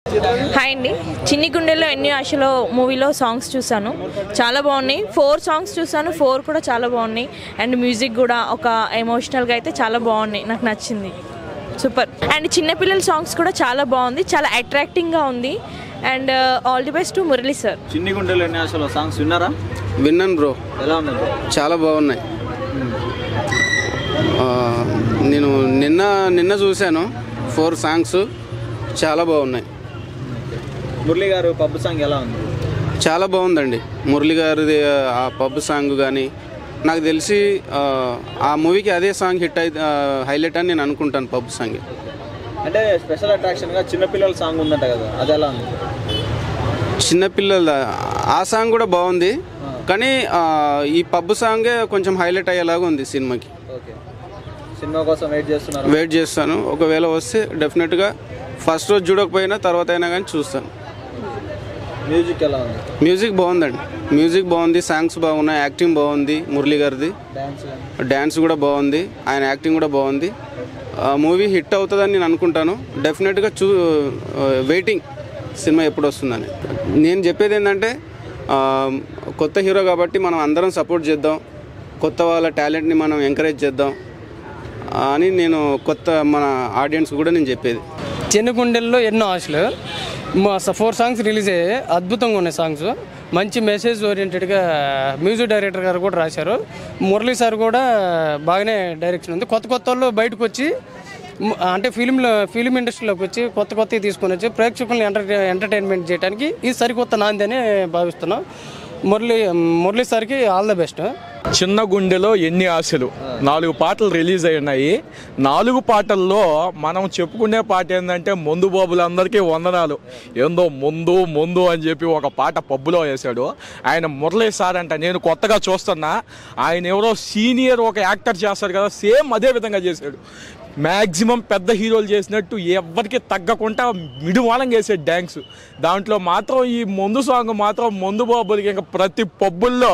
Hi అండి. చిన్ని గుండెల్లో ఎన్ని ఆశలో మూవీలో సాంగ్స్ చూసాను, చాలా బాగున్నాయి. 4 సాంగ్స్ చూసాను, 4 కూడా చాలా బాగున్నాయి. అండ్ మ్యూజిక్ కూడా ఒక ఎమోషనల్గా అయితే చాలా బాగున్నాయి, నాకు నచ్చింది, సూపర్. అండ్ చిన్నపిల్లల సాంగ్స్ కూడా చాలా బాగుంది, చాలా అట్రాక్టింగ్గా ఉంది. And all the best to Murali sir. చిన్ని గుండెల్లో ఎన్ని ఆశలో సాంగ్స్ విన్నారా? విన్నాను బ్రో. ఎలా ఉంది? చాలా బాగున్నాయి. నేను నిన్న చూశాను 4 సాంగ్స్, చాలా బాగున్నాయి. మురళి గారు పబ్ సాంగ్ ఎలా ఉంది? చాలా బాగుందండి. మురళి గారిది ఆ పబ్ సాంగ్ కానీ నాకు తెలిసి ఆ మూవీకి అదే సాంగ్ హైలైట్ అని నేను అనుకుంటాను. పబ్ సాంగ్ అంటే స్పెషల్ అట్రాక్షన్గా చిన్నపిల్లల సాంగ్ ఉందంట కదా, అది ఎలా ఉంది? చిన్నపిల్లల ఆ సాంగ్ కూడా బాగుంది, కానీ ఈ పబ్ సాంగే కొంచెం హైలైట్ అయ్యేలాగా ఉంది సినిమాకి. ఓకే, సినిమా కోసం వెయిట్ చేస్తాను. ఒకవేళ వస్తే డెఫినెట్గా ఫస్ట్ రోజు చూడకపోయినా తర్వాత అయినా కానీ చూస్తాను. మ్యూజిక్ ఎలా ఉంది? మ్యూజిక్ బాగుందండి. మ్యూజిక్ బాగుంది, సాంగ్స్ బాగున్నాయి, యాక్టింగ్ బాగుంది. మురళి గారిది డ్యాన్స్ కూడా బాగుంది, ఆయన యాక్టింగ్ కూడా బాగుంది. మూవీ హిట్ అవుతుందని నేను అనుకుంటాను. డెఫినెట్గా వెయిటింగ్ సినిమా ఎప్పుడు వస్తుందని. నేను చెప్పేది ఏంటంటే కొత్త హీరో కాబట్టి మనం అందరం సపోర్ట్ చేద్దాం, కొత్త వాళ్ళ టాలెంట్ని మనం ఎంకరేజ్ చేద్దాం అని నేను మన ఆడియన్స్ కూడా నేను చెప్పేది. చిన్న గుండెల్లో ఎన్నో ఆశలు 4 సాంగ్స్ రిలీజ్ అయ్యాయి, అద్భుతంగా ఉన్నాయి సాంగ్స్. మంచి మెసేజ్ ఓరియంటెడ్గా మ్యూజిక్ డైరెక్టర్ గారు కూడా రాశారు. మురళీ సార్ కూడా బాగానే డైరెక్షన్ ఉంది. కొత్త వాళ్ళు బయటకు వచ్చి అంటే ఫిలిం ఇండస్ట్రీలోకి వచ్చి కొత్తవి తీసుకొని వచ్చి ప్రేక్షకులను ఎంటర్టైన్మెంట్ చేయడానికి ఇది సరికొత్త నాంది అని భావిస్తున్నాం. మురళీ సార్కి ఆల్ ద బెస్ట్. చిన్న గుండెలో ఎన్ని ఆశలు 4 పాటలు రిలీజ్ అయి ఉన్నాయి. 4 పాటల్లో మనం చెప్పుకునే పాట ఏంటంటే ముందు బాబులందరికీ వందనాలు. ఏందో ముందు అని చెప్పి ఒక పాట పబ్బులో వేశాడు ఆయన. మురళీ సార్ అంట, నేను కొత్తగా చూస్తున్నా, ఆయన ఎవరో సీనియర్ ఒక యాక్టర్ చేస్తాడు కదా, సేమ్ అదే విధంగా చేశాడు. మ్యాక్సిమం పెద్ద హీరోలు చేసినట్టు ఎవరికి తగ్గకుండా మిడువాలంగా వేసాడు డ్యాన్స్. దాంట్లో మాత్రం ఈ ముందు సాంగ్ మాత్రం ముందు బాబులకి ఇంకా ప్రతి పబ్బుల్లో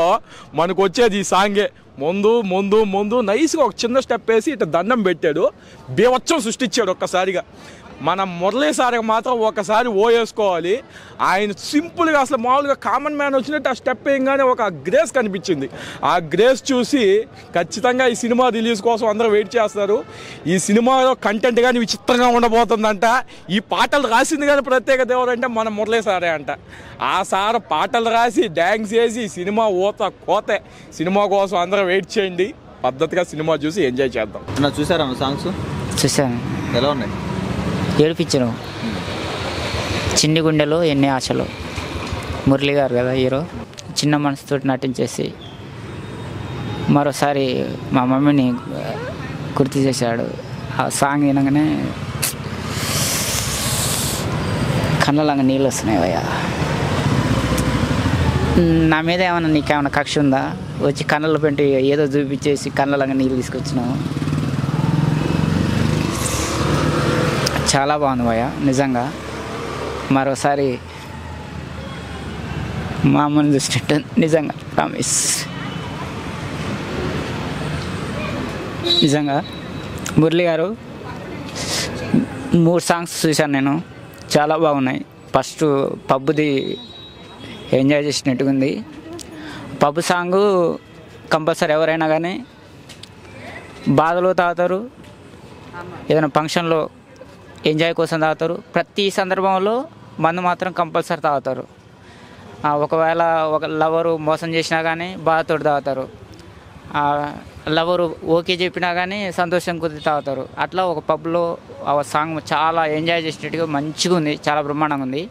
మనకు వచ్చేది ఈ సాంగే. ముందు నైస్గా ఒక చిన్న స్టెప్ వేసి ఇట్లా దండం పెట్టాడు, బీవచ్చం సృష్టించాడు ఒక్కసారిగా. మన మురళీ సార్కి మాత్రం ఒకసారి వేసుకోవాలి. ఆయన సింపుల్గా అసలు మామూలుగా కామన్ మ్యాన్ వచ్చినట్టు ఆ స్టెప్ వేయగానే ఒక గ్రేస్ కనిపించింది. ఆ గ్రేస్ చూసి ఖచ్చితంగా ఈ సినిమా రిలీజ్ కోసం అందరూ వెయిట్ చేస్తారు. ఈ సినిమాలో కంటెంట్ కానీ విచిత్రంగా ఉండబోతుందంట. ఈ పాటలు రాసింది కానీ ప్రత్యేకత ఎవరంటే మన మురళీ సారే అంట. ఆ సార్ పాటలు రాసి డ్యాన్స్ చేసి సినిమా కోతే. సినిమా కోసం అందరూ వెయిట్ చేయండి, పద్ధతిగా సినిమా చూసి ఎంజాయ్ చేద్దాం. చూసారా సాంగ్స్? చూసాను. ఎలా ఉన్నాయి? ఏడిపించను. చిన్ని గుండెలో ఎన్ని ఆశలు. మురళి గారు కదా హీరో, చిన్న మనసుతో నటించేసి మరోసారి మా మమ్మీని గుర్తు చేశాడు. ఆ సాంగ్ వినగానే కళ్ళలాగా నీళ్ళు వస్తున్నాయి. అయ్యా, నా మీద ఏమైనా నీకేమైనా కక్ష ఉందా? వచ్చి కళ్ళలో పెట్టి ఏదో చూపించేసి కళ్ళలాగా నీళ్ళు తీసుకొచ్చినావు. చాలా బాగుంది భయ్య, నిజంగా. మరోసారి మా అమ్మని చూసినట్టు నిజంగా ప్రామిస్. నిజంగా మురళి గారు 3 సాంగ్స్ చూశాను నేను, చాలా బాగున్నాయి. ఫస్ట్ పబ్బుది ఎంజాయ్ చేసినట్టుగా ఉంది. పబ్బు సాంగు కంపల్సరీ ఎవరైనా కానీ బాధలో తాగుతారు, ఏదైనా ఫంక్షన్లో ఎంజాయ్ కోసం తాగుతారు. ప్రతి సందర్భంలో మందు మాత్రం కంపల్సరీ తాగుతారు. ఒకవేళ ఒక లవరు మోసం చేసినా కానీ బాధతో తాగుతారు, లవరు ఓకే చెప్పినా కానీ సంతోషం కొద్ది తాగుతారు. అట్లా ఒక పబ్లో ఆ సాంగ్ చాలా ఎంజాయ్ చేసినట్టుగా మంచిగా ఉంది, చాలా బ్రహ్మాండంగా ఉంది.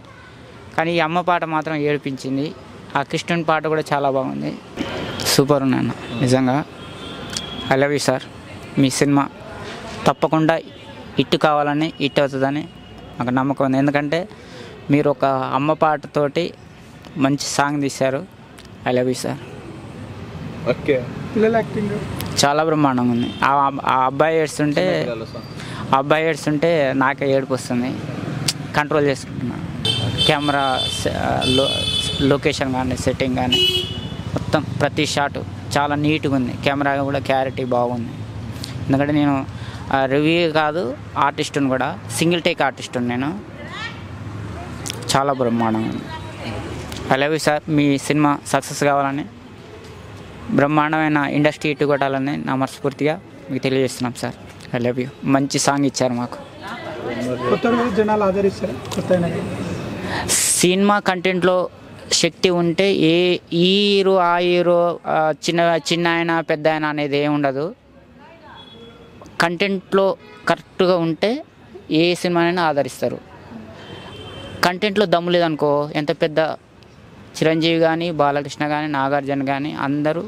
కానీ ఈ అమ్మ పాట మాత్రం ఏడిపించింది. ఆ కృష్ణుని పాట కూడా చాలా బాగుంది, సూపర్ ఉన్నాను నిజంగా. I love you sir. Me cinema తప్పకుండా హిట్ కావాలని, హిట్ అవుతుందని నాకు నమ్మకం ఉంది. ఎందుకంటే మీరు ఒక అమ్మ పాటతోటి మంచి సాంగ్ తీశారు. I love you sir. Okay, చాలా బ్రహ్మాండంగా ఉంది. ఆ అబ్బాయి ఏడుస్తుంటే నాకే ఏడుపు వస్తుంది, కంట్రోల్ చేసుకుంటున్నా. కెమెరా లొకేషన్ కానీ సెట్టింగ్ కానీ మొత్తం ప్రతి షాట్ చాలా నీట్గా ఉంది. కెమెరా కూడా క్లారిటీ బాగుంది. ఎందుకంటే నేను రివ్యూ కాదు, ఆర్టిస్ట్ని కూడా, సింగిల్ టేక్ ఆర్టిస్ట్ని నేను. చాలా బ్రహ్మాండంగా ఉంది. I love you sir. Me cinema success కావాలని, బ్రహ్మాండమైన ఇండస్ట్రీ ఇటు కొట్టాలని నా మనస్ఫూర్తిగా మీకు తెలియజేస్తున్నాం సార్. I love you. మంచి సాంగ్ ఇచ్చారు మాకు. సినిమా కంటెంట్లో శక్తి ఉంటే ఏ హీరో ఆ హీరో చిన్న ఆయన పెద్ద ఆయన అనేది ఏమి ఉండదు. కంటెంట్లో కరెక్ట్గా ఉంటే ఏ సినిమానైనా ఆదరిస్తారు. కంటెంట్లో దమ్ము లేదనుకో, ఎంత పెద్ద చిరంజీవి కానీ, బాలకృష్ణ కానీ, నాగార్జున కానీ అందరూ